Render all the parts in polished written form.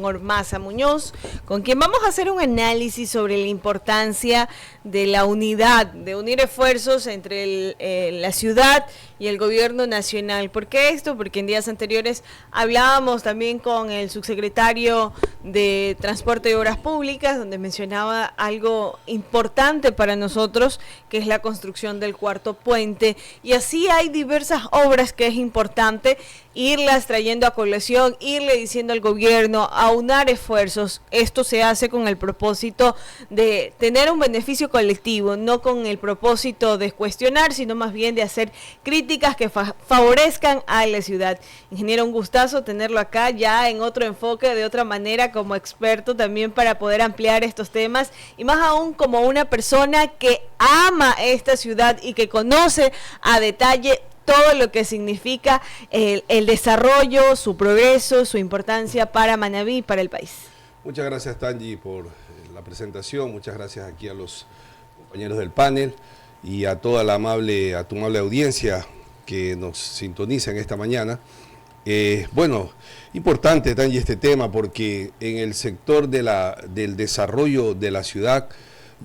Ormaza Muñoz, con quien vamos a hacer un análisis sobre la importancia de la unidad, de unir esfuerzos entre la ciudad y el gobierno nacional. ¿Por qué esto? Porque en días anteriores hablábamos también con el subsecretario de Transporte y Obras Públicas, donde mencionaba algo importante para nosotros, que es la construcción del cuarto puente, y así hay diversas obras que es importante irlas trayendo a colación, irle diciendo al gobierno, aunar esfuerzos. Esto se hace con el propósito de tener un beneficio colectivo, no con el propósito de cuestionar, sino más bien de hacer críticas que favorezcan a la ciudad. Ingeniero, un gustazo tenerlo acá ya en otro enfoque, de otra manera, como experto también, para poder ampliar estos temas, y más aún como una persona que ama esta ciudad y que conoce a detalle todo lo que significa el desarrollo, su progreso, su importancia para Manabí y para el país. Muchas gracias, Tangi, por la presentación. Muchas gracias aquí a los compañeros del panel y a toda tu amable audiencia que nos sintoniza en esta mañana. Bueno, importante, Tangi, este tema, porque en el sector del desarrollo de la ciudad,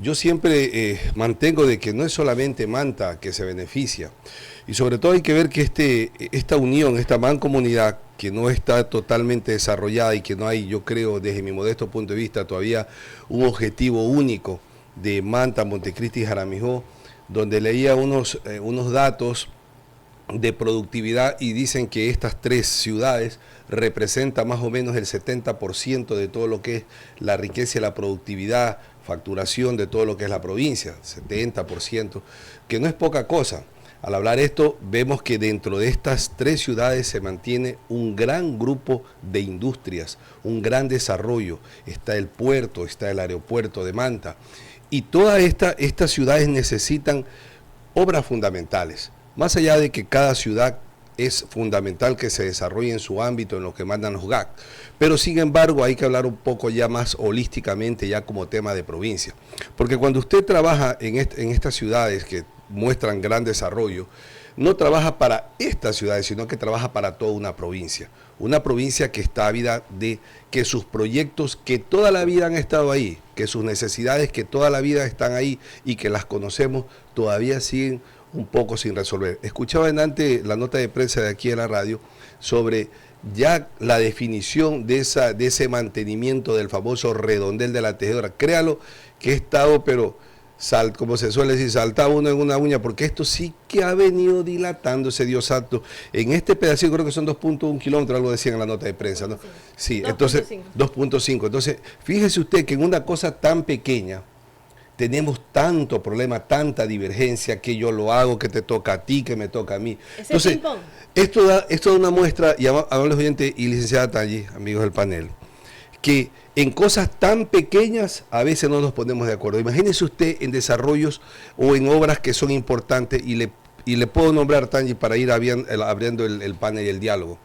yo siempre mantengo de que no es solamente Manta que se beneficia, y sobre todo hay que ver que esta unión, esta mancomunidad que no está totalmente desarrollada y que no hay, yo creo, desde mi modesto punto de vista, todavía un objetivo único de Manta, Montecristi y Jaramijó, donde leía unos datos de productividad y dicen que estas tres ciudades representan más o menos el 70% de todo lo que es la riqueza y la productividad, facturación de todo lo que es la provincia, 70%, que no es poca cosa. Al hablar esto, vemos que dentro de estas tres ciudades se mantiene un gran grupo de industrias, un gran desarrollo. Está el puerto, está el aeropuerto de Manta, y todas estas ciudades necesitan obras fundamentales. Más allá de que cada ciudad es fundamental que se desarrolle en su ámbito, en lo que mandan los GAC, pero sin embargo hay que hablar un poco ya más holísticamente, ya como tema de provincia. Porque cuando usted trabaja en estas ciudades que muestran gran desarrollo, no trabaja para estas ciudades, sino que trabaja para toda una provincia que está ávida de que sus proyectos que toda la vida han estado ahí, que sus necesidades que toda la vida están ahí y que las conocemos, todavía siguen un poco sin resolver. Escuchaba antes la nota de prensa de aquí en la radio sobre ya la definición de ese mantenimiento del famoso redondel de la tejedora. Créalo que he estado, pero como se suele decir, saltaba uno en una uña, porque esto sí que ha venido dilatándose, Dios santo. En este pedacito creo que son 2.1 kilómetros, algo decían en la nota de prensa, ¿no? Sí, entonces 2.5. Entonces, fíjese usted que en una cosa tan pequeña tenemos tanto problema, tanta divergencia, que yo lo hago, que te toca a ti, que me toca a mí. Entonces, esto da una muestra, y amables oyentes y licenciada Tangi, amigos del panel, que en cosas tan pequeñas a veces no nos ponemos de acuerdo. Imagínese usted en desarrollos o en obras que son importantes, y le puedo nombrar, Tangi, para ir abriendo el panel y el diálogo.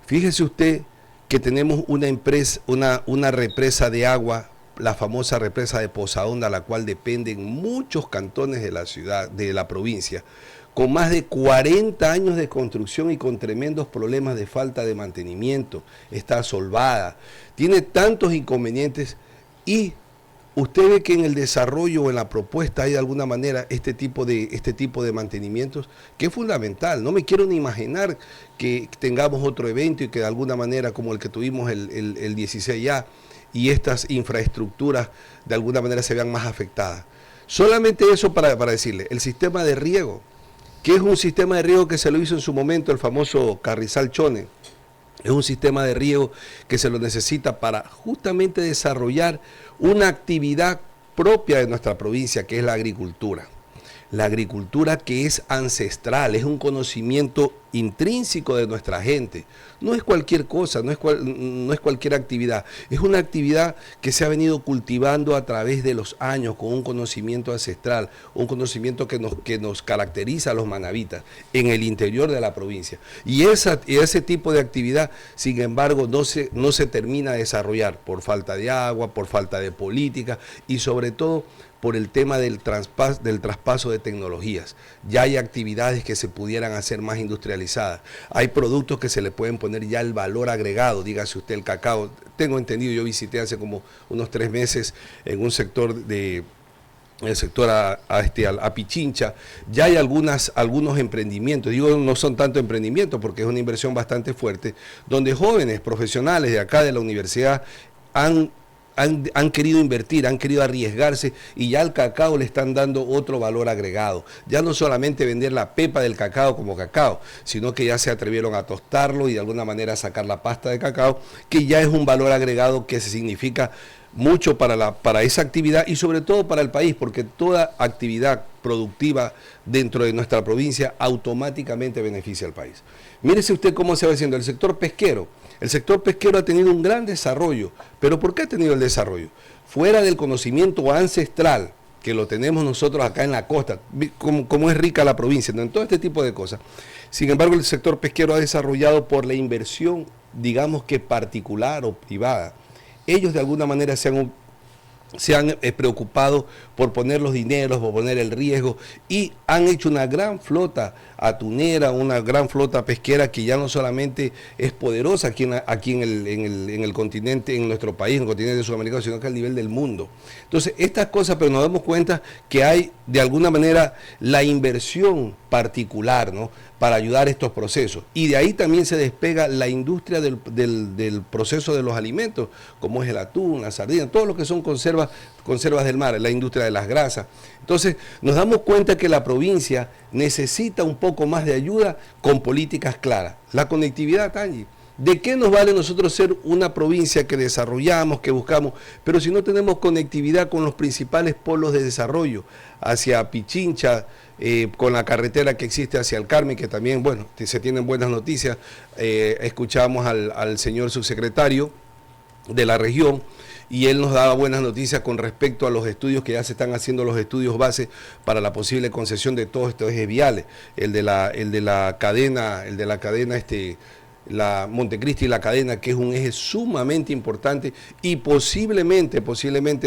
Fíjese usted que tenemos una represa de agua, la famosa represa de Posaonda, la cual dependen muchos cantones de la ciudad, de la provincia, con más de 40 años de construcción y con tremendos problemas de falta de mantenimiento. Está asolvada, tiene tantos inconvenientes, y usted ve que en el desarrollo o en la propuesta hay de alguna manera este tipo de mantenimientos, que es fundamental. No me quiero ni imaginar que tengamos otro evento y que de alguna manera, como el que tuvimos el 16A, y estas infraestructuras de alguna manera se vean más afectadas. Solamente eso para decirle, el sistema de riego, que es un sistema de riego que se lo hizo en su momento el famoso Carrizal Chone, es un sistema de riego que se lo necesita para justamente desarrollar una actividad propia de nuestra provincia, que es la agricultura. La agricultura, que es ancestral, es un conocimiento intrínseco de nuestra gente. No es cualquier cosa, no es cualquier actividad. Es una actividad que se ha venido cultivando a través de los años con un conocimiento ancestral, un conocimiento que nos caracteriza a los manabitas en el interior de la provincia. Y ese tipo de actividad, sin embargo, no se termina de desarrollar por falta de agua, por falta de política y sobre todo por el tema del traspaso de tecnologías. Ya hay actividades que se pudieran hacer más industrializadas, industrializada. Hay productos que se le pueden poner ya el valor agregado, dígase usted el cacao. Tengo entendido, yo visité hace como unos 3 meses en un sector el sector a Pichincha, ya hay algunos emprendimientos, digo no son tanto emprendimientos porque es una inversión bastante fuerte, donde jóvenes profesionales de acá de la universidad han querido invertir, han querido arriesgarse y ya al cacao le están dando otro valor agregado. Ya no solamente vender la pepa del cacao como cacao, sino que ya se atrevieron a tostarlo y de alguna manera sacar la pasta de cacao, que ya es un valor agregado que se significa mucho para esa actividad y sobre todo para el país, porque toda actividad productiva dentro de nuestra provincia automáticamente beneficia al país. Mírese usted cómo se va haciendo el sector pesquero. El sector pesquero ha tenido un gran desarrollo, pero ¿por qué ha tenido el desarrollo? Fuera del conocimiento ancestral, que lo tenemos nosotros acá en la costa, como es rica la provincia, ¿no? En todo este tipo de cosas. Sin embargo, el sector pesquero ha desarrollado por la inversión, digamos que particular o privada. Ellos de alguna manera se han preocupado por poner los dineros, por poner el riesgo y han hecho una gran flota atunera, una gran flota pesquera que ya no solamente es poderosa aquí en el continente, en nuestro país, en el continente sudamericano, sino que a nivel del mundo. Entonces, estas cosas, pero nos damos cuenta que hay de alguna manera la inversión particular, ¿no?, para ayudar a estos procesos. Y de ahí también se despega la industria del proceso de los alimentos, como es el atún, la sardina, todo lo que son conservas del mar, la industria de las grasas. Entonces, nos damos cuenta que la provincia necesita un poco más de ayuda con políticas claras. La conectividad, Tangi. ¿De qué nos vale nosotros ser una provincia que desarrollamos, que buscamos, pero si no tenemos conectividad con los principales polos de desarrollo, hacia Pichincha, con la carretera que existe hacia el Carmen, que también, bueno, se tienen buenas noticias, escuchamos al señor subsecretario de la región, y él nos daba buenas noticias con respecto a los estudios que ya se están haciendo, los estudios base para la posible concesión de todos estos ejes viales, el de la cadena, la Montecristi y la cadena, que es un eje sumamente importante y posiblemente,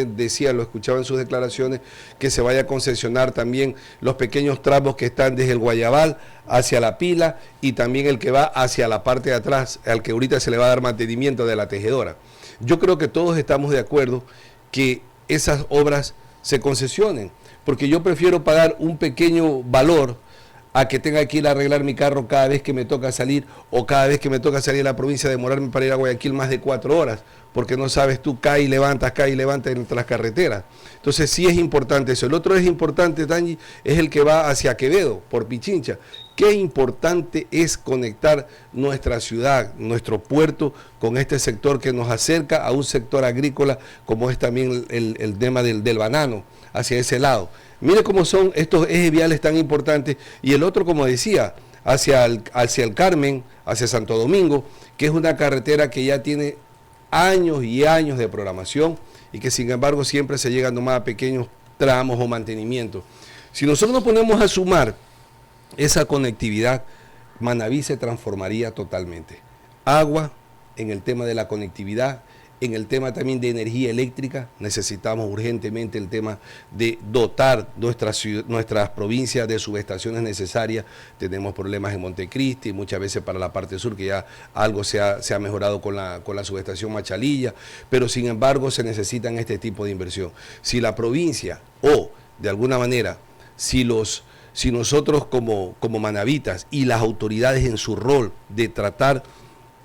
decía, lo escuchaba en sus declaraciones, que se vaya a concesionar también los pequeños tramos que están desde el Guayabal hacia la Pila y también el que va hacia la parte de atrás, al que ahorita se le va a dar mantenimiento de la tejedora. Yo creo que todos estamos de acuerdo que esas obras se concesionen, porque yo prefiero pagar un pequeño valor a que tenga que ir a arreglar mi carro cada vez que me toca salir o cada vez que me toca salir a la provincia, demorarme para ir a Guayaquil más de 4 horas, porque no sabes tú, cae y levanta entre las carreteras. Entonces sí es importante eso. El otro es importante, Tangi, es el que va hacia Quevedo, por Pichincha. Qué importante es conectar nuestra ciudad, nuestro puerto, con este sector que nos acerca a un sector agrícola, como es también el tema del banano, hacia ese lado. Mire cómo son estos ejes viales tan importantes. Y el otro, como decía, hacia el Carmen, hacia Santo Domingo, que es una carretera que ya tiene años y años de programación y que sin embargo siempre se llegan nomás a pequeños tramos o mantenimientos. Si nosotros nos ponemos a sumar esa conectividad, Manabí se transformaría totalmente. Agua, en el tema de la conectividad, en el tema también de energía eléctrica, necesitamos urgentemente el tema de dotar nuestras provincias de subestaciones necesarias. Tenemos problemas en Montecristi, muchas veces para la parte sur, que ya algo se ha mejorado con la subestación Machalilla, pero sin embargo se necesitan este tipo de inversión. Si la provincia, o de alguna manera, si nosotros como manavitas y las autoridades en su rol de tratar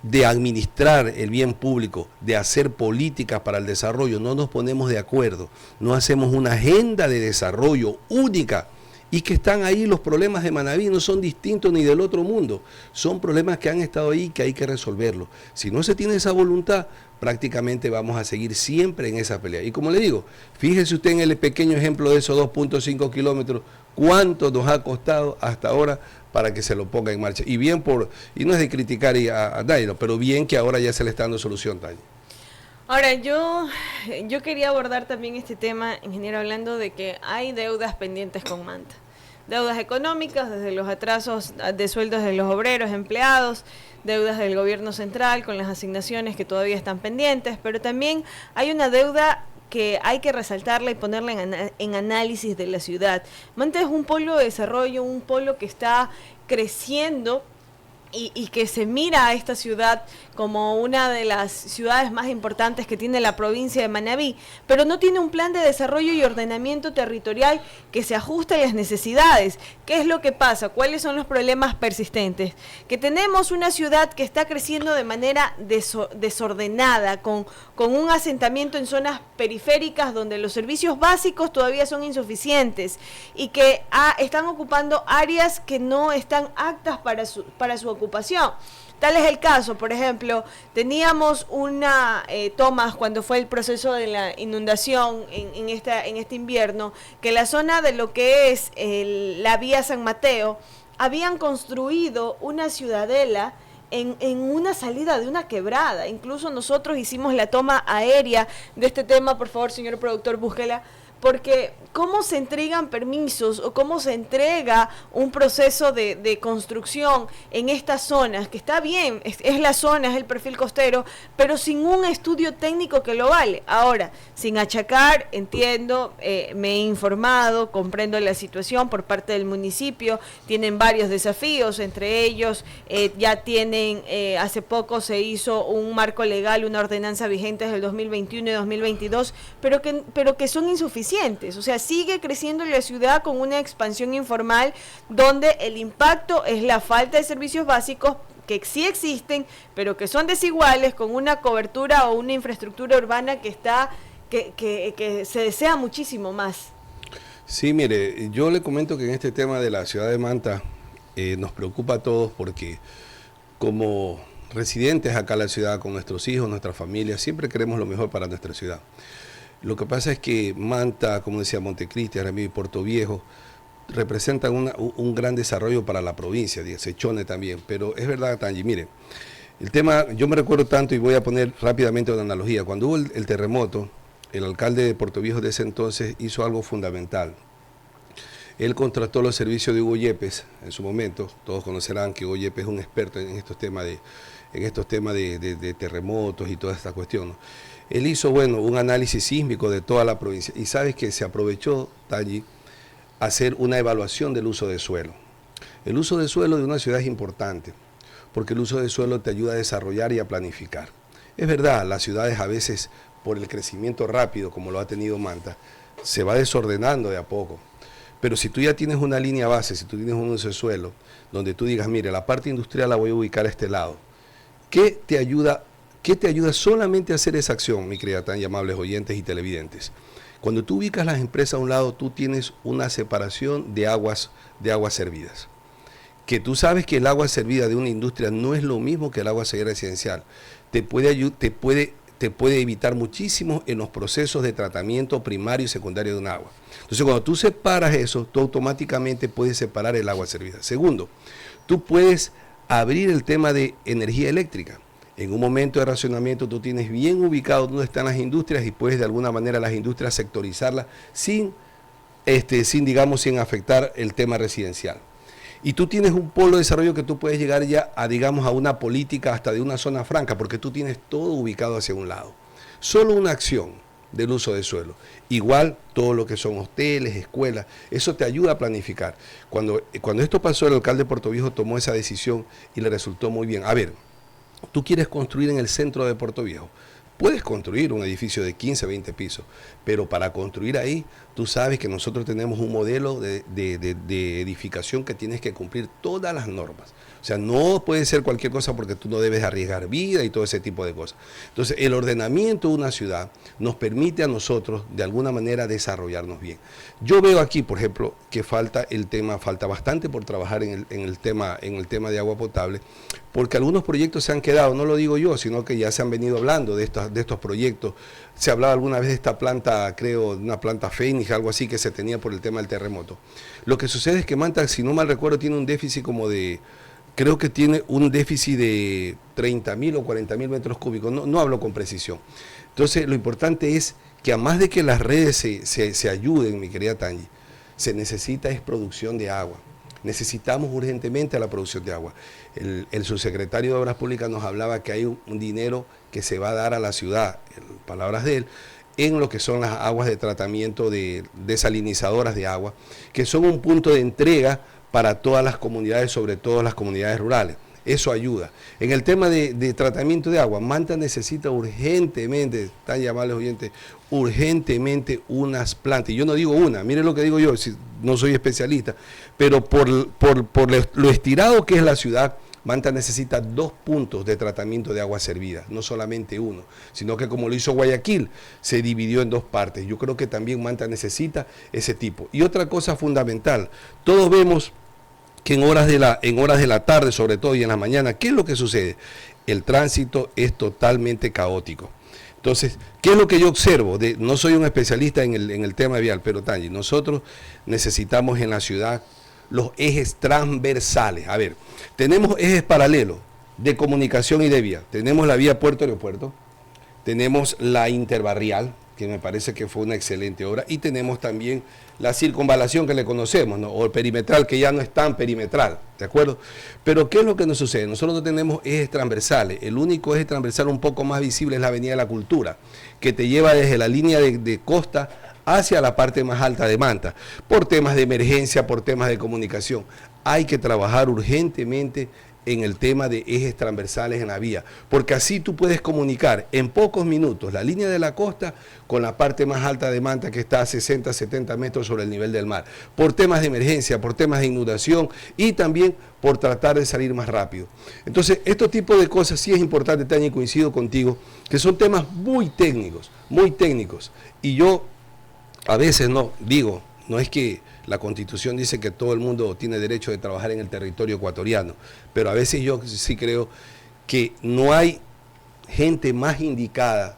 de administrar el bien público, de hacer políticas para el desarrollo, no nos ponemos de acuerdo, no hacemos una agenda de desarrollo única, y que están ahí los problemas de Manabí, no son distintos ni del otro mundo, son problemas que han estado ahí, que hay que resolverlos. Si no se tiene esa voluntad, prácticamente vamos a seguir siempre en esa pelea. Y como le digo, fíjese usted en el pequeño ejemplo de esos 2.5 kilómetros, cuánto nos ha costado hasta ahora para que se lo ponga en marcha. Y y no es de criticar a Dairo, pero bien que ahora ya se le está dando solución, Tania. Ahora, yo quería abordar también este tema, ingeniero, hablando de que hay deudas pendientes con Manta. Deudas económicas, desde los atrasos de sueldos de los obreros, empleados, deudas del gobierno central con las asignaciones que todavía están pendientes, pero también hay una deuda que hay que resaltarla y ponerla en análisis de la ciudad. Manta es un polo de desarrollo, un polo que está creciendo y que se mira a esta ciudad como una de las ciudades más importantes que tiene la provincia de Manabí, pero no tiene un plan de desarrollo y ordenamiento territorial que se ajuste a las necesidades. ¿Qué es lo que pasa? ¿Cuáles son los problemas persistentes? Que tenemos una ciudad que está creciendo de manera desordenada, con un asentamiento en zonas periféricas donde los servicios básicos todavía son insuficientes y que están ocupando áreas que no están aptas para su ocupación. Tal es el caso, por ejemplo, teníamos una tomas cuando fue el proceso de la inundación en este invierno, que la zona de lo que es la vía San Mateo, habían construido una ciudadela en una salida de una quebrada. Incluso nosotros hicimos la toma aérea de este tema, por favor, señor productor, búsquela, porque cómo se entregan permisos o cómo se entrega un proceso de construcción en estas zonas, que está bien, es la zona, es el perfil costero, pero sin un estudio técnico que lo vale. Ahora, sin achacar, entiendo, me he informado, comprendo la situación por parte del municipio, tienen varios desafíos, entre ellos ya tienen, hace poco se hizo un marco legal, una ordenanza vigente desde el 2021 y 2022, pero que son insuficientes. O sea, sigue creciendo la ciudad con una expansión informal donde el impacto es la falta de servicios básicos que sí existen, pero que son desiguales, con una cobertura o una infraestructura urbana que se desea muchísimo más. Sí, mire, yo le comento que en este tema de la ciudad de Manta nos preocupa a todos porque como residentes acá en la ciudad, con nuestros hijos, nuestras familias, siempre queremos lo mejor para nuestra ciudad. Lo que pasa es que Manta, como decía Montecristi, Jaramillo y Puerto Viejo, representan un gran desarrollo para la provincia, Sechone también, pero es verdad, Tanji, mire, el tema, yo me recuerdo tanto y voy a poner rápidamente una analogía. Cuando hubo el terremoto, el alcalde de Puerto Viejo de ese entonces hizo algo fundamental. Él contrató los servicios de Hugo Yepes en su momento. Todos conocerán que Hugo Yepes es un experto en estos temas de terremotos y toda esta cuestión, ¿no? Él hizo, un análisis sísmico de toda la provincia y sabes que se aprovechó, Tanji, hacer una evaluación del uso de suelo. El uso de suelo de una ciudad es importante porque el uso de suelo te ayuda a desarrollar y a planificar. Es verdad, las ciudades a veces, por el crecimiento rápido como lo ha tenido Manta, se va desordenando de a poco. Pero si tú ya tienes una línea base, si tú tienes un uso de suelo, donde tú digas, mire, la parte industrial la voy a ubicar a este lado, ¿qué te ayuda solamente a hacer esa acción, mi querida tan amables oyentes y televidentes? Cuando tú ubicas las empresas a un lado, tú tienes una separación de aguas servidas. Que tú sabes que el agua servida de una industria no es lo mismo que el agua servida residencial. Te puede evitar muchísimo en los procesos de tratamiento primario y secundario de un agua. Entonces, cuando tú separas eso, tú automáticamente puedes separar el agua servida. Segundo, tú puedes abrir el tema de energía eléctrica. En un momento de racionamiento tú tienes bien ubicado dónde están las industrias y puedes de alguna manera las industrias sectorizarlas sin afectar el tema residencial. Y tú tienes un polo de desarrollo que tú puedes llegar ya a una política hasta de una zona franca, porque tú tienes todo ubicado hacia un lado. Solo una acción del uso de suelo. Igual todo lo que son hoteles, escuelas, eso te ayuda a planificar. Cuando esto pasó, el alcalde de Puerto Viejo tomó esa decisión y le resultó muy bien. A ver, tú quieres construir en el centro de Puerto Viejo. Puedes construir un edificio de 15, 20 pisos, pero para construir ahí, tú sabes que nosotros tenemos un modelo de edificación que tienes que cumplir todas las normas. O sea, no puede ser cualquier cosa porque tú no debes arriesgar vida y todo ese tipo de cosas. Entonces, el ordenamiento de una ciudad nos permite a nosotros, de alguna manera, desarrollarnos bien. Yo veo aquí, por ejemplo, que falta bastante por trabajar en el tema de agua potable, porque algunos proyectos se han quedado, no lo digo yo, sino que ya se han venido hablando de estos proyectos. Se hablaba alguna vez de esta planta, creo, una planta Fénix, algo así que se tenía por el tema del terremoto. Lo que sucede es que Manta, si no mal recuerdo, tiene un déficit creo que tiene un déficit de 30.000 o 40.000 metros cúbicos, no hablo con precisión. Entonces, lo importante es que, además de que las redes se ayuden, mi querida Tanji, se necesita es producción de agua. Necesitamos urgentemente la producción de agua. El subsecretario de Obras Públicas nos hablaba que hay un dinero que se va a dar a la ciudad, en palabras de él, en lo que son las aguas de tratamiento desalinizadoras de agua, que son un punto de entrega para todas las comunidades, sobre todo las comunidades rurales. eso ayuda. En el tema de tratamiento de agua, Manta necesita urgentemente, tan llamables oyentes, urgentemente unas plantas. Y yo no digo una, miren lo que digo yo, si no soy especialista, pero por lo estirado que es la ciudad, Manta necesita 2 puntos de tratamiento de agua servida, no solamente uno, sino que como lo hizo Guayaquil, se dividió en 2 partes. Yo creo que también Manta necesita ese tipo. Y otra cosa fundamental, todos vemos que en horas de la tarde, sobre todo, y en la mañana, ¿qué es lo que sucede? El tránsito es totalmente caótico. Entonces, ¿qué es lo que yo observo? No soy un especialista en el tema vial, pero Tanji, nosotros necesitamos en la ciudad los ejes transversales. A ver, tenemos ejes paralelos de comunicación y de vía. Tenemos la vía puerto-aeropuerto, tenemos la interbarrial, que me parece que fue una excelente obra, y tenemos también la circunvalación que le conocemos, ¿no? O el perimetral, que ya no es tan perimetral, ¿de acuerdo? Pero ¿qué es lo que nos sucede? Nosotros no tenemos ejes transversales. El único eje transversal un poco más visible es la Avenida de la Cultura, que te lleva desde la línea de costa hacia la parte más alta de Manta, por temas de emergencia, por temas de comunicación. Hay que trabajar urgentemente en el tema de ejes transversales en la vía, porque así tú puedes comunicar en pocos minutos la línea de la costa con la parte más alta de Manta, que está a 60, 70 metros sobre el nivel del mar, por temas de emergencia, por temas de inundación y también por tratar de salir más rápido. Entonces, estos tipos de cosas sí es importante, Tania, y coincido contigo, que son temas muy técnicos, y yo a veces no es que la Constitución dice que todo el mundo tiene derecho de trabajar en el territorio ecuatoriano, pero a veces yo sí creo que no hay gente más indicada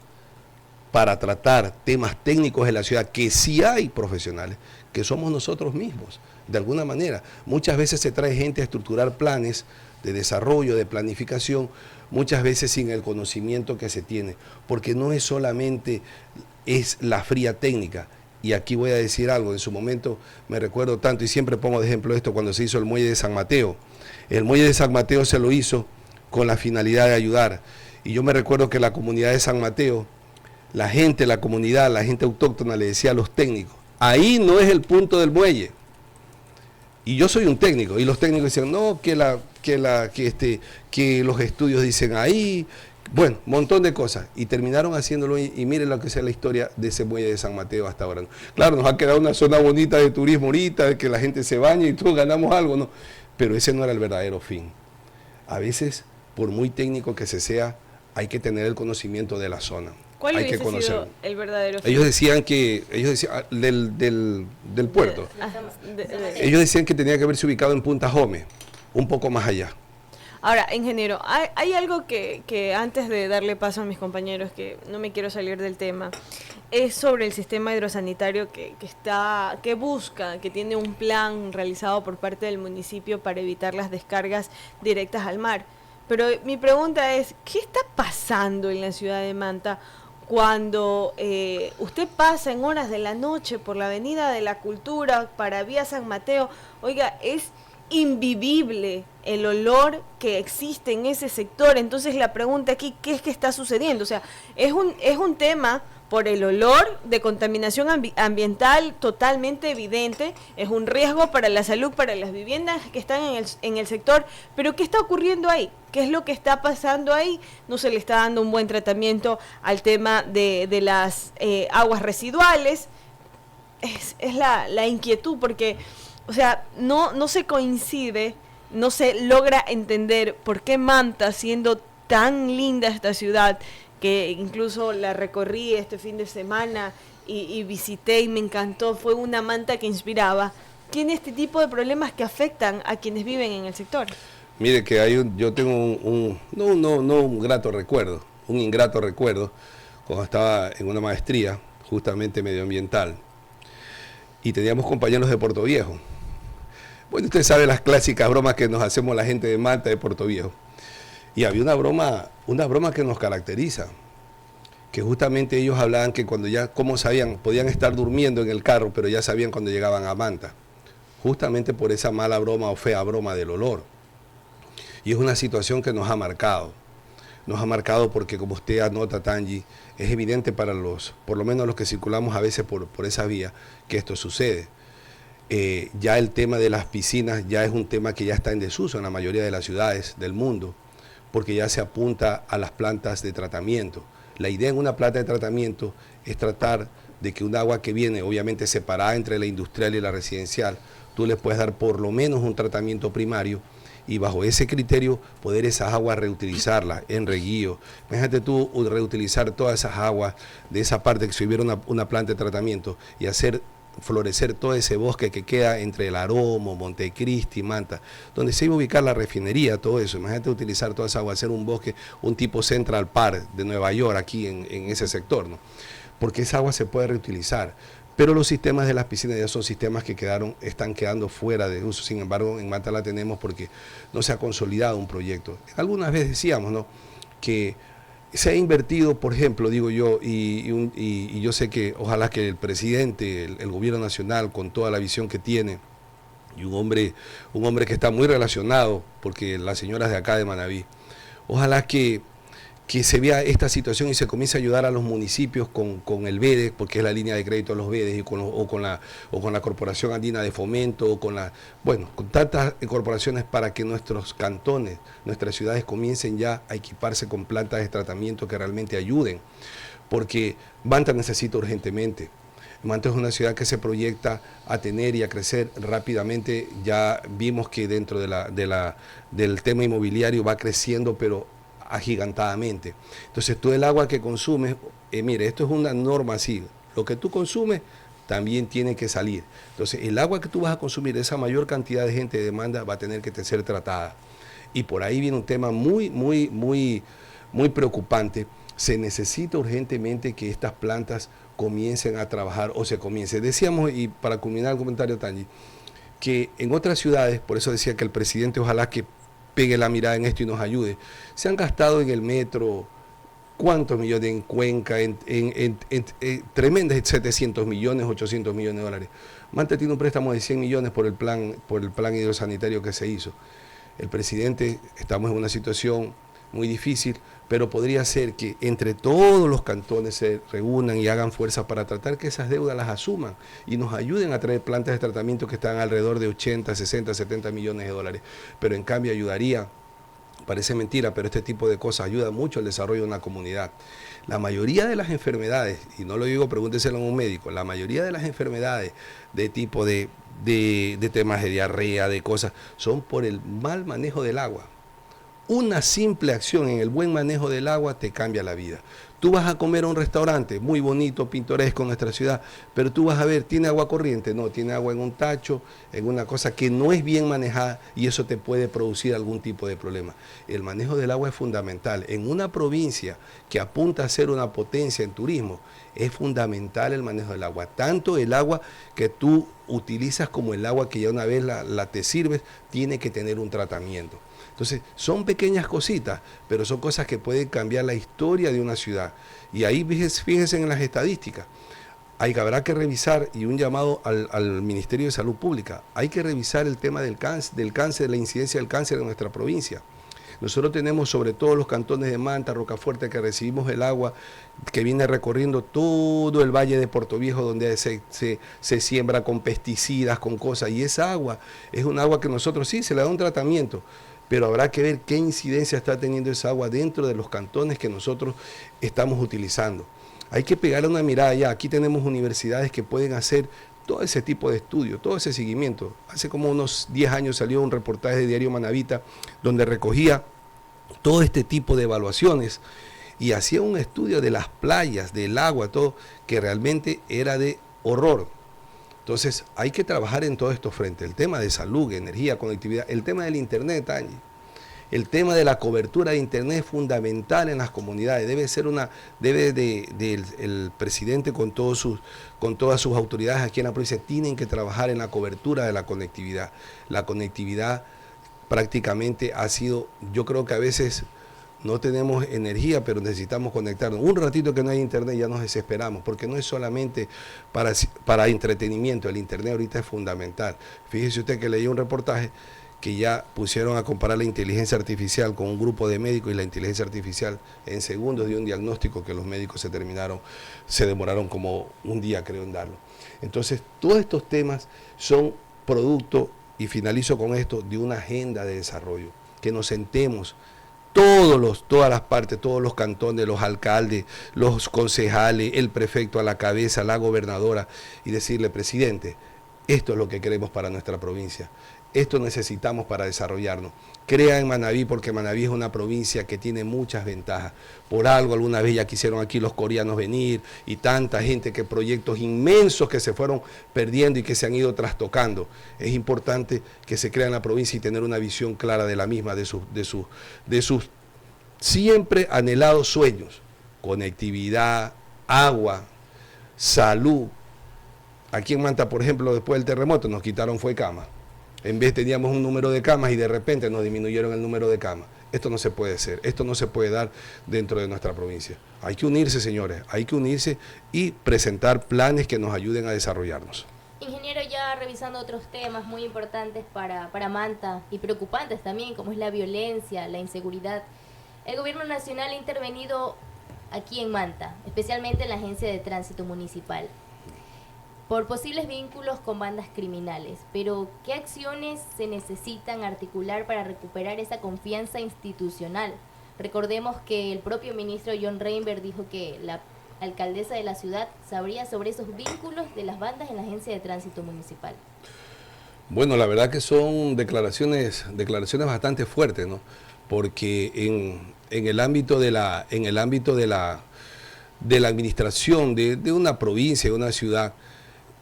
para tratar temas técnicos de la ciudad, que sí hay profesionales, que somos nosotros mismos, de alguna manera. Muchas veces se trae gente a estructurar planes de desarrollo, de planificación, muchas veces sin el conocimiento que se tiene, porque no es solamente la fría técnica. Y aquí voy a decir algo, en su momento me recuerdo tanto, y siempre pongo de ejemplo esto, cuando se hizo el muelle de San Mateo. El muelle de San Mateo se lo hizo con la finalidad de ayudar. Y yo me recuerdo que la comunidad de San Mateo, la gente, la comunidad, la gente autóctona le decía a los técnicos, ahí no es el punto del muelle. Y yo soy un técnico, y los técnicos decían, no, que los estudios dicen ahí. Bueno, un montón de cosas, y terminaron haciéndolo, y miren lo que sea la historia de ese muelle de San Mateo hasta ahora. Claro, nos ha quedado una zona bonita de turismo ahorita, de que la gente se baña y todos ganamos algo, ¿no? Pero ese no era el verdadero fin. A veces, por muy técnico que se sea, hay que tener el conocimiento de la zona. ¿Cuál hay que hubiese sido el verdadero fin? Ellos decían del puerto. Ellos decían que tenía que haberse ubicado en Punta Jome, un poco más allá. Ahora, ingeniero, hay algo que antes de darle paso a mis compañeros, que no me quiero salir del tema, es sobre el sistema hidrosanitario que tiene un plan realizado por parte del municipio para evitar las descargas directas al mar. Pero mi pregunta es, ¿qué está pasando en la ciudad de Manta cuando usted pasa en horas de la noche por la Avenida de la Cultura para vía San Mateo? Oiga, es invivible el olor que existe en ese sector. Entonces la pregunta aquí, ¿qué es que está sucediendo? O sea, es un tema por el olor de contaminación ambiental totalmente evidente, es un riesgo para la salud, para las viviendas que están en el sector, pero ¿qué está ocurriendo ahí? ¿Qué es lo que está pasando ahí? No se le está dando un buen tratamiento al tema de las aguas residuales. Es la inquietud, porque o sea, no se coincide, no se logra entender por qué Manta, siendo tan linda esta ciudad, que incluso la recorrí este fin de semana y visité y me encantó, fue una Manta que inspiraba, tiene este tipo de problemas que afectan a quienes viven en el sector. Mire que yo tengo un ingrato recuerdo, cuando estaba en una maestría, justamente medioambiental, y teníamos compañeros de Puerto Viejo. Bueno, usted sabe las clásicas bromas que nos hacemos la gente de Manta, de Puerto Viejo. Y había una broma que nos caracteriza, que justamente ellos hablaban que cuando ya, ¿cómo sabían? Podían estar durmiendo en el carro, pero ya sabían cuando llegaban a Manta. Justamente por esa mala broma o fea broma del olor. Y es una situación que nos ha marcado. Nos ha marcado porque, como usted anota, Tanji, es evidente para por lo menos los que circulamos a veces por esa vía, que esto sucede. Ya el tema de las piscinas ya es un tema que ya está en desuso en la mayoría de las ciudades del mundo, porque ya se apunta a las plantas de tratamiento. La idea en una planta de tratamiento es tratar de que un agua que viene, obviamente separada entre la industrial y la residencial, tú le puedes dar por lo menos un tratamiento primario y bajo ese criterio poder esas aguas reutilizarlas en reguío. Imagínate tú reutilizar todas esas aguas de esa parte que si hubiera una planta de tratamiento y hacer florecer todo ese bosque que queda entre el Aromo, Montecristi, Manta, donde se iba a ubicar la refinería, todo eso. Imagínate utilizar toda esa agua, hacer un bosque, un tipo Central Park de Nueva York aquí en ese sector, ¿no? Porque esa agua se puede reutilizar. Pero los sistemas de las piscinas ya son sistemas que están quedando fuera de uso. Sin embargo, en Manta la tenemos porque no se ha consolidado un proyecto. Algunas veces decíamos, ¿no?, que se ha invertido, por ejemplo, digo yo, y yo sé que ojalá que el presidente, el gobierno nacional, con toda la visión que tiene, y un hombre que está muy relacionado, porque las señoras de acá de Manabí, ojalá que se vea esta situación y se comience a ayudar a los municipios con el BEDES, porque es la línea de crédito de los BEDES, o con la Corporación Andina de Fomento, o con tantas corporaciones para que nuestros cantones, nuestras ciudades comiencen ya a equiparse con plantas de tratamiento que realmente ayuden, porque Manta necesita urgentemente. Manta es una ciudad que se proyecta a tener y a crecer rápidamente. Ya vimos que dentro del tema inmobiliario va creciendo, pero agigantadamente. Entonces, tú el agua que consumes, mire, esto es una norma así, lo que tú consumes también tiene que salir. Entonces, el agua que tú vas a consumir, esa mayor cantidad de gente de demanda va a tener que ser tratada. Y por ahí viene un tema muy preocupante. Se necesita urgentemente que estas plantas comiencen a trabajar o se comience. Decíamos, y para culminar el comentario, Tanji, que en otras ciudades, por eso decía que el presidente ojalá que pegue la mirada en esto y nos ayude. Se han gastado en el metro, ¿cuántos millones? En Cuenca, en tremendas 700 millones, 800 millones de dólares. Manta tiene un préstamo de 100 millones por el plan hidrosanitario que se hizo. El presidente, estamos en una situación muy difícil, pero podría ser que entre todos los cantones se reúnan y hagan fuerza para tratar que esas deudas las asuman y nos ayuden a traer plantas de tratamiento que están alrededor de 80, 60, 70 millones de dólares. Pero en cambio ayudaría, parece mentira, pero este tipo de cosas ayuda mucho al desarrollo de una comunidad. La mayoría de las enfermedades, y no lo digo, pregúnteselo a un médico, la mayoría de las enfermedades de tipo de temas de diarrea, de cosas, son por el mal manejo del agua. Una simple acción en el buen manejo del agua te cambia la vida. Tú vas a comer a un restaurante muy bonito, pintoresco en nuestra ciudad, pero tú vas a ver, ¿tiene agua corriente? No, tiene agua en un tacho, en una cosa que no es bien manejada y eso te puede producir algún tipo de problema. El manejo del agua es fundamental. En una provincia que apunta a ser una potencia en turismo, es fundamental el manejo del agua. Tanto el agua que tú utilizas como el agua que ya una vez la te sirves, tiene que tener un tratamiento. Entonces, son pequeñas cositas, pero son cosas que pueden cambiar la historia de una ciudad. Y ahí fíjense en las estadísticas. Habrá que revisar, y un llamado al Ministerio de Salud Pública, hay que revisar el tema del cáncer, la incidencia del cáncer en nuestra provincia. Nosotros tenemos sobre todo los cantones de Manta, Rocafuerte, que recibimos el agua que viene recorriendo todo el valle de Puerto Viejo, donde se siembra con pesticidas, con cosas, y esa agua es un agua que nosotros sí se le da un tratamiento, pero habrá que ver qué incidencia está teniendo esa agua dentro de los cantones que nosotros estamos utilizando. Hay que pegarle una mirada ya. Aquí tenemos universidades que pueden hacer todo ese tipo de estudio, todo ese seguimiento. Hace como unos 10 años salió un reportaje de Diario Manavita donde recogía todo este tipo de evaluaciones y hacía un estudio de las playas, del agua, todo, que realmente era de horror. Entonces hay que trabajar en todos estos frentes, el tema de salud, energía, conectividad, el tema del internet, Angie. El tema de la cobertura de internet es fundamental en las comunidades. El presidente con todas sus autoridades aquí en la provincia tienen que trabajar en la cobertura de la conectividad. La conectividad prácticamente ha sido, yo creo que a veces no tenemos energía, pero necesitamos conectarnos. Un ratito que no hay internet ya nos desesperamos, porque no es solamente para entretenimiento. El internet ahorita es fundamental. Fíjese usted que leí un reportaje que ya pusieron a comparar la inteligencia artificial con un grupo de médicos y la inteligencia artificial en segundos dio un diagnóstico que los médicos se demoraron como un día, creo, en darlo. Entonces, todos estos temas son producto, y finalizo con esto, de una agenda de desarrollo, que nos sentemos todas las partes, todos los cantones, los alcaldes, los concejales, el prefecto a la cabeza, la gobernadora, y decirle: presidente, esto es lo que queremos para nuestra provincia, esto necesitamos para desarrollarnos. Crea en Manabí, porque Manabí es una provincia que tiene muchas ventajas. Por algo alguna vez ya quisieron aquí los coreanos venir, y tanta gente, que proyectos inmensos que se fueron perdiendo y que se han ido trastocando. Es importante que se crea en la provincia y tener una visión clara de la misma, de sus siempre anhelados sueños: conectividad, agua, salud. Aquí en Manta, por ejemplo, después del terremoto nos quitaron fue camas. En vez teníamos un número de camas y de repente nos disminuyeron el número de camas. Esto no se puede hacer, esto no se puede dar dentro de nuestra provincia. Hay que unirse, señores, hay que unirse y presentar planes que nos ayuden a desarrollarnos. Ingeniero, ya revisando otros temas muy importantes para Manta y preocupantes también, como es la violencia, la inseguridad. El gobierno nacional ha intervenido aquí en Manta, especialmente en la Agencia de Tránsito Municipal, por posibles vínculos con bandas criminales. Pero, ¿qué acciones se necesitan articular para recuperar esa confianza institucional? Recordemos que el propio ministro John Reinberg dijo que la alcaldesa de la ciudad sabría sobre esos vínculos de las bandas en la Agencia de Tránsito Municipal. Bueno, la verdad que son declaraciones bastante fuertes, ¿no? Porque en el ámbito de la administración de una provincia, de una ciudad,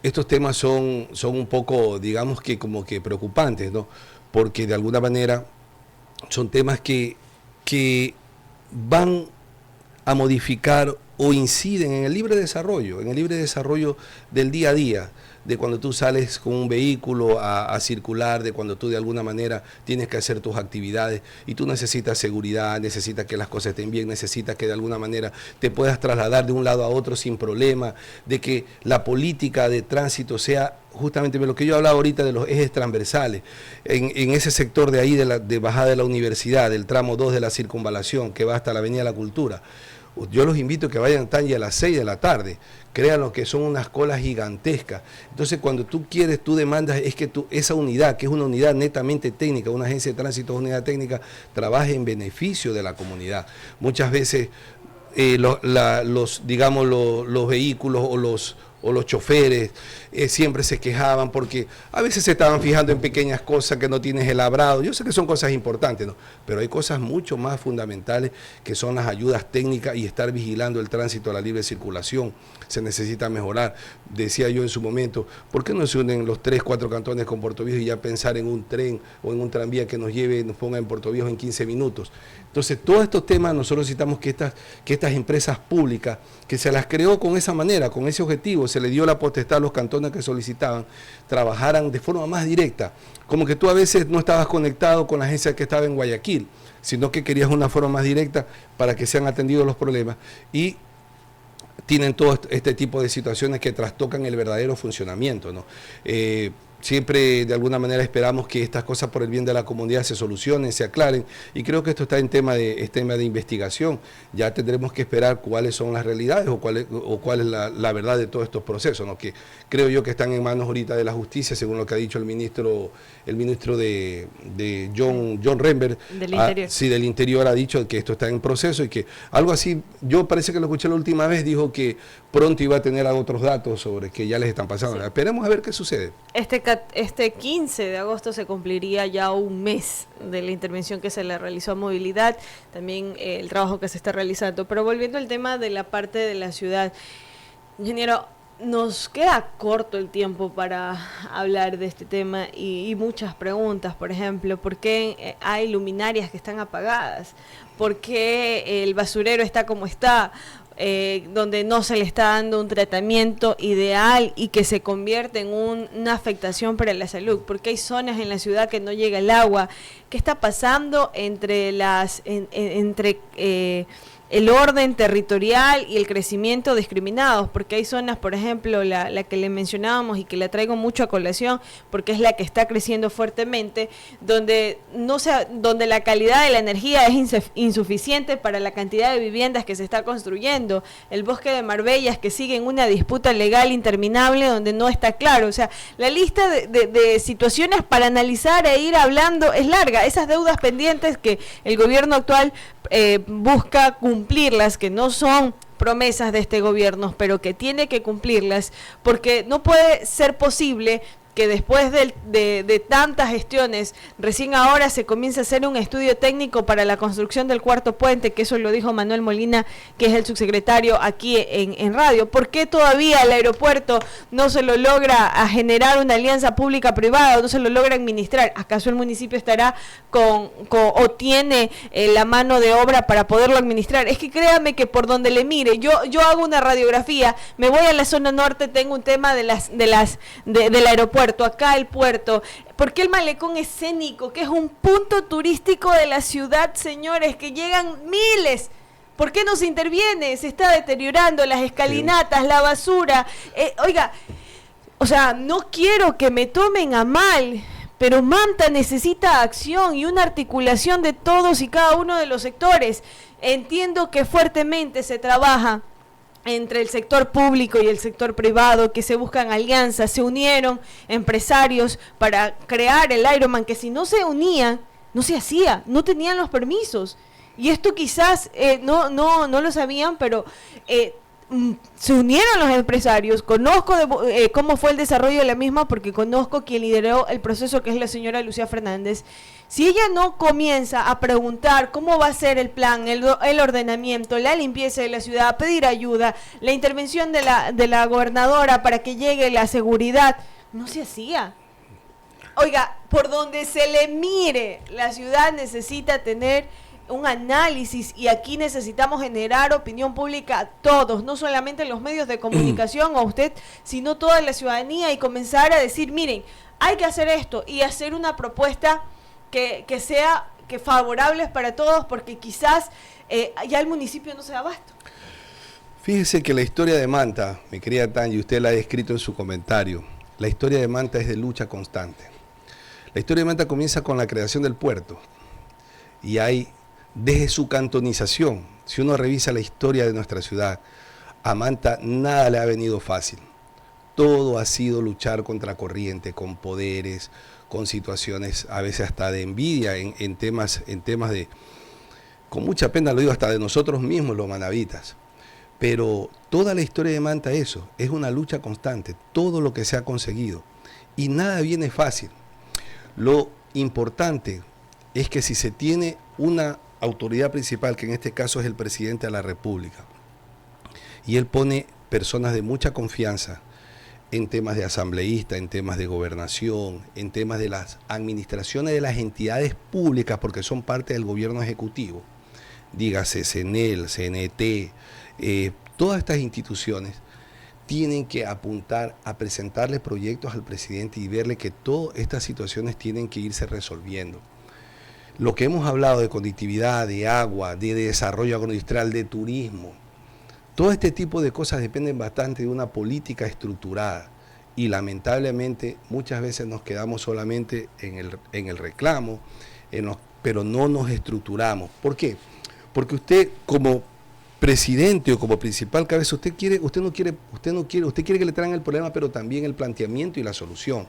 estos temas son un poco, digamos que como que preocupantes, ¿no? Porque de alguna manera son temas que van a modificar o inciden en el libre desarrollo del día a día, de cuando tú sales con un vehículo a circular, de cuando tú de alguna manera tienes que hacer tus actividades y tú necesitas seguridad, necesitas que las cosas estén bien, necesitas que de alguna manera te puedas trasladar de un lado a otro sin problema, de que la política de tránsito sea justamente lo que yo hablaba ahorita de los ejes transversales, en ese sector de ahí de bajada de la universidad, del tramo 2 de la circunvalación que va hasta la Avenida de la Cultura. Yo los invito a que vayan tan ya a las 6 de la tarde, créanlo que son unas colas gigantescas. Entonces cuando tú demandas es que esa unidad, que es una unidad netamente técnica, una agencia de tránsito, una unidad técnica, trabaje en beneficio de la comunidad. Muchas veces los vehículos o los choferes siempre se quejaban porque a veces se estaban fijando en pequeñas cosas que no tienes el labrado. Yo sé que son cosas importantes, ¿no? Pero hay cosas mucho más fundamentales que son las ayudas técnicas y estar vigilando el tránsito a la libre circulación. Se necesita mejorar. Decía yo en su momento, ¿por qué no se unen los 3, 4 cantones con Puerto Viejo y ya pensar en un tren o en un tranvía que nos ponga en Puerto Viejo en 15 minutos? Entonces, todos estos temas nosotros necesitamos que estas empresas públicas, que se las creó con esa manera, con ese objetivo, se le dio la potestad a los cantones que solicitaban, trabajaran de forma más directa. Como que tú a veces no estabas conectado con la agencia que estaba en Guayaquil, sino que querías una forma más directa para que sean atendidos los problemas. Y tienen todo este tipo de situaciones que trastocan el verdadero funcionamiento, ¿no? Siempre de alguna manera esperamos que estas cosas por el bien de la comunidad se solucionen, se aclaren, y creo que esto está en tema de investigación. Ya tendremos que esperar cuáles son las realidades o cuál es la verdad de todos estos procesos, ¿no? Que creo yo que están en manos ahorita de la justicia, según lo que ha dicho el ministro de John Reinberg. Del Interior. Sí, del Interior, ha dicho que esto está en proceso y que algo así, yo parece que lo escuché la última vez, dijo que pronto iba a tener otros datos sobre que ya les están pasando. Sí. Esperemos a ver qué sucede. Este 15 de agosto se cumpliría ya un mes de la intervención que se le realizó a Movilidad, también el trabajo que se está realizando. Pero volviendo al tema de la parte de la ciudad, ingeniero, nos queda corto el tiempo para hablar de este tema y muchas preguntas. Por ejemplo, ¿por qué hay luminarias que están apagadas? ¿Por qué el basurero está como está? Donde no se le está dando un tratamiento ideal y que se convierte en una afectación para la salud, porque hay zonas en la ciudad que no llega el agua. ¿Qué está pasando entre el orden territorial y el crecimiento discriminados, porque hay zonas, por ejemplo, la que le mencionábamos y que la traigo mucho a colación, porque es la que está creciendo fuertemente, donde donde la calidad de la energía es insuficiente para la cantidad de viviendas que se está construyendo, el bosque de Marbellas que sigue en una disputa legal interminable donde no está claro, o sea, la lista de situaciones para analizar e ir hablando es larga, esas deudas pendientes que el gobierno actual busca cumplirlas, que no son promesas de este gobierno, pero que tiene que cumplirlas, porque no puede ser posible que después de tantas gestiones, recién ahora se comienza a hacer un estudio técnico para la construcción del cuarto puente, que eso lo dijo Manuel Molina, que es el subsecretario aquí en radio. ¿Por qué todavía el aeropuerto no se lo logra a generar una alianza pública-privada, no se lo logra administrar? ¿Acaso el municipio estará o tiene la mano de obra para poderlo administrar? Es que créame que por donde le mire, yo hago una radiografía, me voy a la zona norte, tengo un tema del aeropuerto, acá el puerto, porque el malecón escénico, que es un punto turístico de la ciudad, señores, que llegan miles. ¿Por qué no se interviene? Se está deteriorando las escalinatas, la basura. Oiga, o sea, no quiero que me tomen a mal, pero Manta necesita acción y una articulación de todos y cada uno de los sectores. Entiendo que fuertemente se trabaja entre el sector público y el sector privado, que se buscan alianzas, se unieron empresarios para crear el Ironman, que si no se unían, no se hacía, no tenían los permisos. Y esto quizás no lo sabían, pero se unieron los empresarios. Conozco cómo fue el desarrollo de la misma, porque conozco quien lideró el proceso, que es la señora Lucía Fernández. Si ella no comienza a preguntar cómo va a ser el plan, el ordenamiento, la limpieza de la ciudad, pedir ayuda, la intervención de la gobernadora para que llegue la seguridad, no se hacía. Oiga, por donde se le mire, la ciudad necesita tener un análisis, y aquí necesitamos generar opinión pública a todos, no solamente los medios de comunicación o a usted, sino toda la ciudadanía, y comenzar a decir, miren, hay que hacer esto y hacer una propuesta que sea favorable para todos, porque quizás ya el municipio no se da abasto. Fíjese que la historia de Manta, mi querida Tanya, usted la ha descrito en su comentario, la historia de Manta es de lucha constante. La historia de Manta comienza con la creación del puerto, y hay, desde su cantonización, si uno revisa la historia de nuestra ciudad, a Manta nada le ha venido fácil. Todo ha sido luchar contra corriente, con poderes, con situaciones a veces hasta de envidia en temas de, con mucha pena lo digo, hasta de nosotros mismos los manavitas. Pero toda la historia de Manta es una lucha constante, todo lo que se ha conseguido, y nada viene fácil. Lo importante es que si se tiene una autoridad principal, que en este caso es el presidente de la República, y él pone personas de mucha confianza en temas de asambleísta, en temas de gobernación, en temas de las administraciones de las entidades públicas, porque son parte del gobierno ejecutivo, dígase CNEL, CNT, todas estas instituciones tienen que apuntar a presentarle proyectos al presidente y verle que todas estas situaciones tienen que irse resolviendo. Lo que hemos hablado de conectividad, de agua, de desarrollo agroindustrial, de turismo, todo este tipo de cosas dependen bastante de una política estructurada, y lamentablemente muchas veces nos quedamos solamente en el reclamo, pero no nos estructuramos. ¿Por qué? Porque usted como presidente o como principal cabeza, usted quiere que le traigan el problema, pero también el planteamiento y la solución.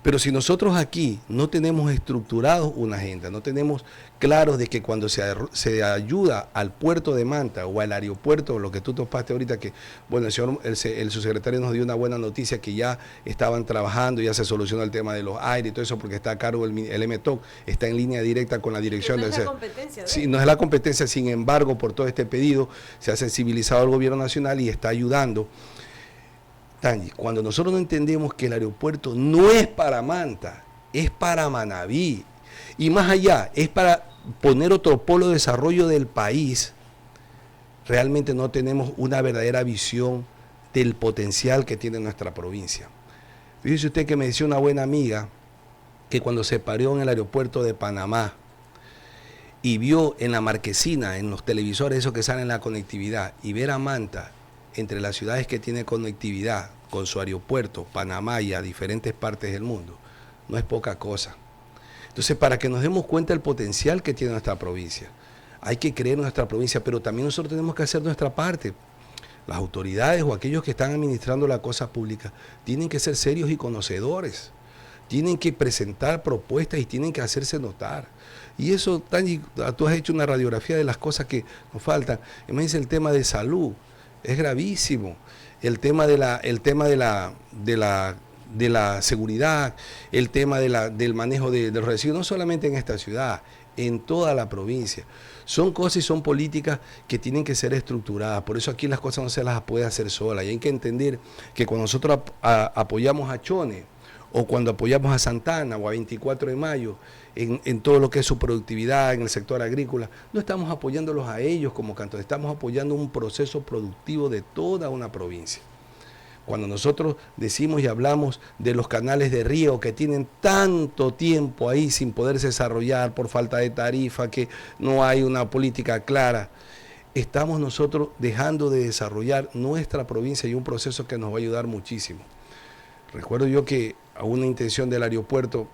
Pero si nosotros aquí no tenemos estructurados una agenda, no tenemos claros de que cuando se ayuda al puerto de Manta o al aeropuerto, lo que tú topaste ahorita, que bueno, el subsecretario nos dio una buena noticia, que ya estaban trabajando, ya se solucionó el tema de los aires y todo eso, porque está a cargo el MTOC, está en línea directa con la dirección del... Sí, no es la competencia, sin embargo, por todo este pedido se ha sensibilizado al gobierno nacional y está ayudando. Tangi, cuando nosotros no entendemos que el aeropuerto no es para Manta, es para Manabí, y más allá, es para poner otro polo de desarrollo del país, realmente no tenemos una verdadera visión del potencial que tiene nuestra provincia. Fíjese usted que me decía una buena amiga que cuando se paró en el aeropuerto de Panamá y vio en la marquesina, en los televisores, eso que sale en la conectividad, y ver a Manta entre las ciudades que tiene conectividad con su aeropuerto, Panamá y a diferentes partes del mundo, no es poca cosa. Entonces, para que nos demos cuenta del potencial que tiene nuestra provincia, hay que creer en nuestra provincia, pero también nosotros tenemos que hacer nuestra parte. Las autoridades o aquellos que están administrando las cosas públicas tienen que ser serios y conocedores, tienen que presentar propuestas y tienen que hacerse notar. Y eso, Tangi, tú has hecho una radiografía de las cosas que nos faltan. Imagínense el tema de salud, es gravísimo. El tema de la seguridad, el tema del manejo de los residuos, no solamente en esta ciudad, en toda la provincia. Son cosas y son políticas que tienen que ser estructuradas. Por eso aquí las cosas no se las puede hacer sola. Y hay que entender que cuando nosotros apoyamos a Chone, o cuando apoyamos a Santana o a 24 de mayo, en todo lo que es su productividad en el sector agrícola, no estamos apoyándolos a ellos como cantores, estamos apoyando un proceso productivo de toda una provincia. Cuando nosotros decimos y hablamos de los canales de riego que tienen tanto tiempo ahí sin poderse desarrollar por falta de tarifa, que no hay una política clara, estamos nosotros dejando de desarrollar nuestra provincia y un proceso que nos va a ayudar muchísimo. Recuerdo yo que a una intención del aeropuerto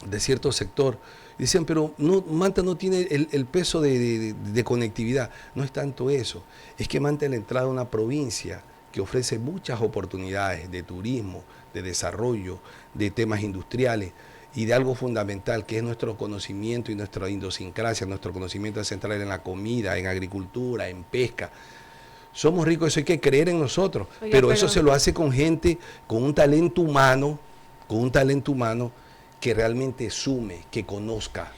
de cierto sector, decían, pero no, Manta no tiene el peso de conectividad. No es tanto eso, es que Manta es la entrada a una provincia que ofrece muchas oportunidades de turismo, de desarrollo, de temas industriales y de algo fundamental que es nuestro conocimiento y nuestra idiosincrasia, nuestro conocimiento central en la comida, en agricultura, en pesca. Somos ricos, eso hay que creer en nosotros, pero eso se lo hace con gente, con un talento humano que realmente sume, que conozca.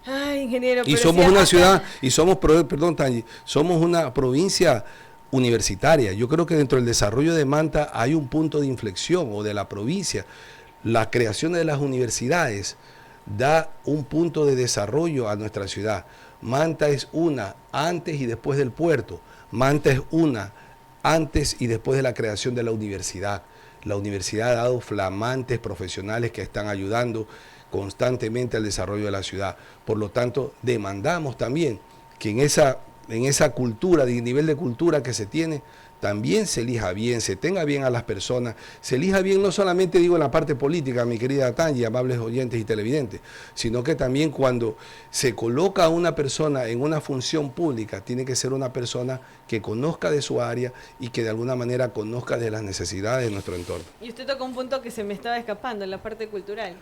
Ay, ingeniero, y somos una ciudad, y somos, perdón, Tangi, somos una provincia universitaria. Yo creo que dentro del desarrollo de Manta hay un punto de inflexión, o de la provincia. La creación de las universidades da un punto de desarrollo a nuestra ciudad. Manta es una antes y después del puerto. Manta es una antes y después de la creación de la universidad. La universidad ha dado flamantes profesionales que están ayudando constantemente al desarrollo de la ciudad. Por lo tanto, demandamos también que en esa cultura, de nivel de cultura que se tiene, también se elija bien, se tenga bien a las personas, se elija bien no solamente digo en la parte política, mi querida Tangi, amables oyentes y televidentes, sino que también cuando se coloca a una persona en una función pública, tiene que ser una persona que conozca de su área y que de alguna manera conozca de las necesidades de nuestro entorno. Y usted toca un punto que se me estaba escapando, en la parte cultural.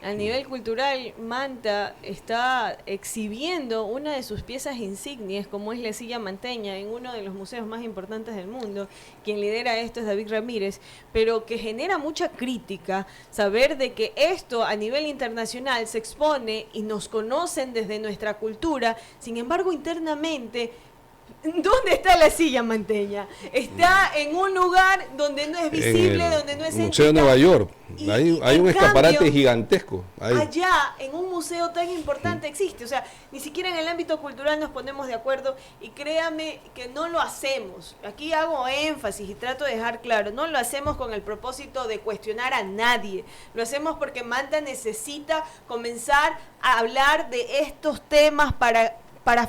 A nivel cultural, Manta está exhibiendo una de sus piezas insignias, como es la silla manteña, en uno de los museos más importantes del mundo. Quien lidera esto es David Ramírez, pero que genera mucha crítica saber de que esto a nivel internacional se expone y nos conocen desde nuestra cultura, sin embargo internamente, ¿dónde está la silla manteña? Está en un lugar donde no es visible, donde no es el Museo de Nueva York. Hay un escaparate gigantesco. Allá, en un museo tan importante existe. O sea, ni siquiera en el ámbito cultural nos ponemos de acuerdo. Y créame que no lo hacemos. Aquí hago énfasis y trato de dejar claro. No lo hacemos con el propósito de cuestionar a nadie. Lo hacemos porque Manta necesita comenzar a hablar de estos temas para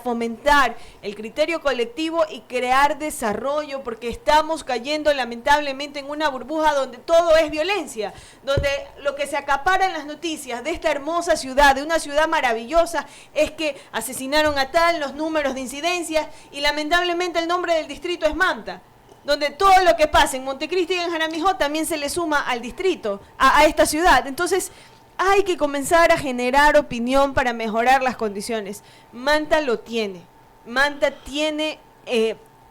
fomentar el criterio colectivo y crear desarrollo, porque estamos cayendo lamentablemente en una burbuja donde todo es violencia, donde lo que se acapara en las noticias de esta hermosa ciudad, de una ciudad maravillosa, es que asesinaron a tal, los números de incidencias, y lamentablemente el nombre del distrito es Manta, donde todo lo que pasa en Montecristi y en Jaramillo también se le suma al distrito, a esta ciudad. Entonces, hay que comenzar a generar opinión para mejorar las condiciones. Manta lo tiene. Manta tiene,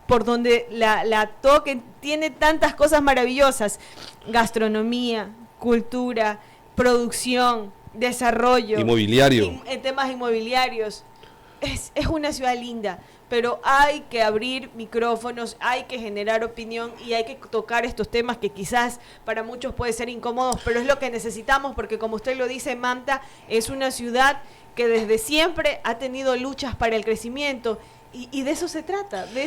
por donde la toquen, tiene tantas cosas maravillosas. Gastronomía, cultura, producción, desarrollo. Inmobiliario. En temas inmobiliarios. Es una ciudad linda, pero hay que abrir micrófonos, hay que generar opinión y hay que tocar estos temas que quizás para muchos puede ser incómodos, pero es lo que necesitamos, porque como usted lo dice, Manta es una ciudad que desde siempre ha tenido luchas para el crecimiento y de eso se trata, de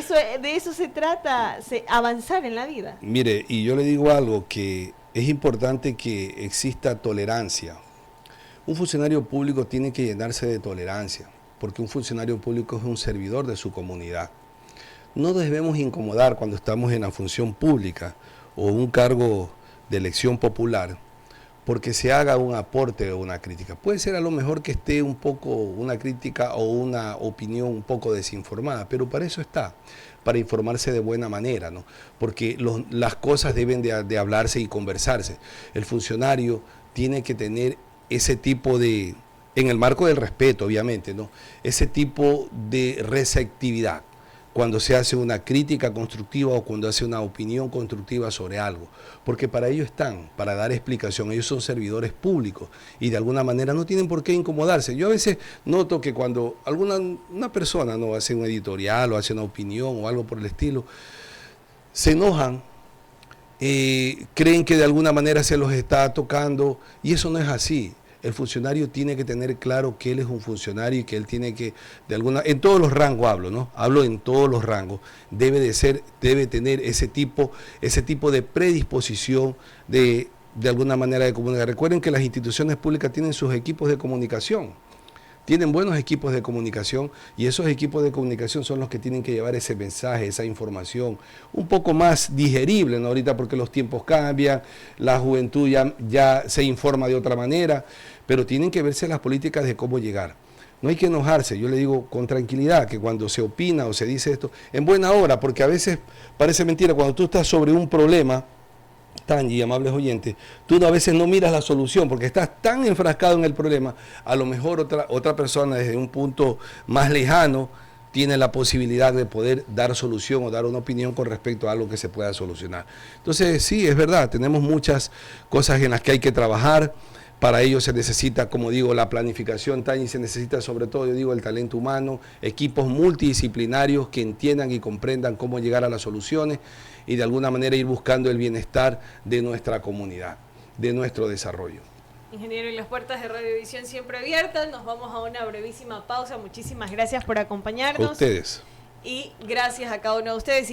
eso se trata, avanzar en la vida. Mire, y yo le digo algo, que es importante que exista tolerancia. Un funcionario público tiene que llenarse de tolerancia. porque un funcionario público es un servidor de su comunidad. No debemos incomodar cuando estamos en la función pública o un cargo de elección popular porque se haga un aporte o una crítica. Puede ser a lo mejor que esté un poco una crítica o una opinión un poco desinformada, pero para eso está, para informarse de buena manera, ¿no? Porque las cosas deben de hablarse y conversarse. El funcionario tiene que tener ese tipo de, en el marco del respeto, obviamente, ¿no? Ese tipo de receptividad cuando se hace una crítica constructiva o cuando hace una opinión constructiva sobre algo, porque para ello están, para dar explicación. Ellos son servidores públicos y de alguna manera no tienen por qué incomodarse. Yo a veces noto que cuando una persona no hace un editorial o hace una opinión o algo por el estilo, se enojan, creen que de alguna manera se los está tocando, y eso no es así. El funcionario tiene que tener claro que él es un funcionario y que él tiene que, en todos los rangos hablo, ¿no? Hablo en todos los rangos, debe tener ese tipo de predisposición de alguna manera de comunicar. Recuerden que las instituciones públicas tienen sus equipos de comunicación, tienen buenos equipos de comunicación, y esos equipos de comunicación son los que tienen que llevar ese mensaje, esa información un poco más digerible, ¿no? Ahorita porque los tiempos cambian, la juventud ya se informa de otra manera, pero tienen que verse las políticas de cómo llegar. No hay que enojarse, yo le digo con tranquilidad que cuando se opina o se dice esto, en buena hora, porque a veces parece mentira, cuando tú estás sobre un problema, Tangi, amables oyentes, tú a veces no miras la solución porque estás tan enfrascado en el problema. A lo mejor otra persona desde un punto más lejano tiene la posibilidad de poder dar solución o dar una opinión con respecto a algo que se pueda solucionar. Entonces sí, es verdad, tenemos muchas cosas en las que hay que trabajar. Para ello se necesita, como digo, la planificación, Tangi, se necesita sobre todo, yo digo, el talento humano, equipos multidisciplinarios que entiendan y comprendan cómo llegar a las soluciones y de alguna manera ir buscando el bienestar de nuestra comunidad, de nuestro desarrollo. Ingeniero, y las puertas de Radiovisión siempre abiertas. Nos vamos a una brevísima pausa. Muchísimas gracias por acompañarnos. A ustedes. Y gracias a cada uno de ustedes.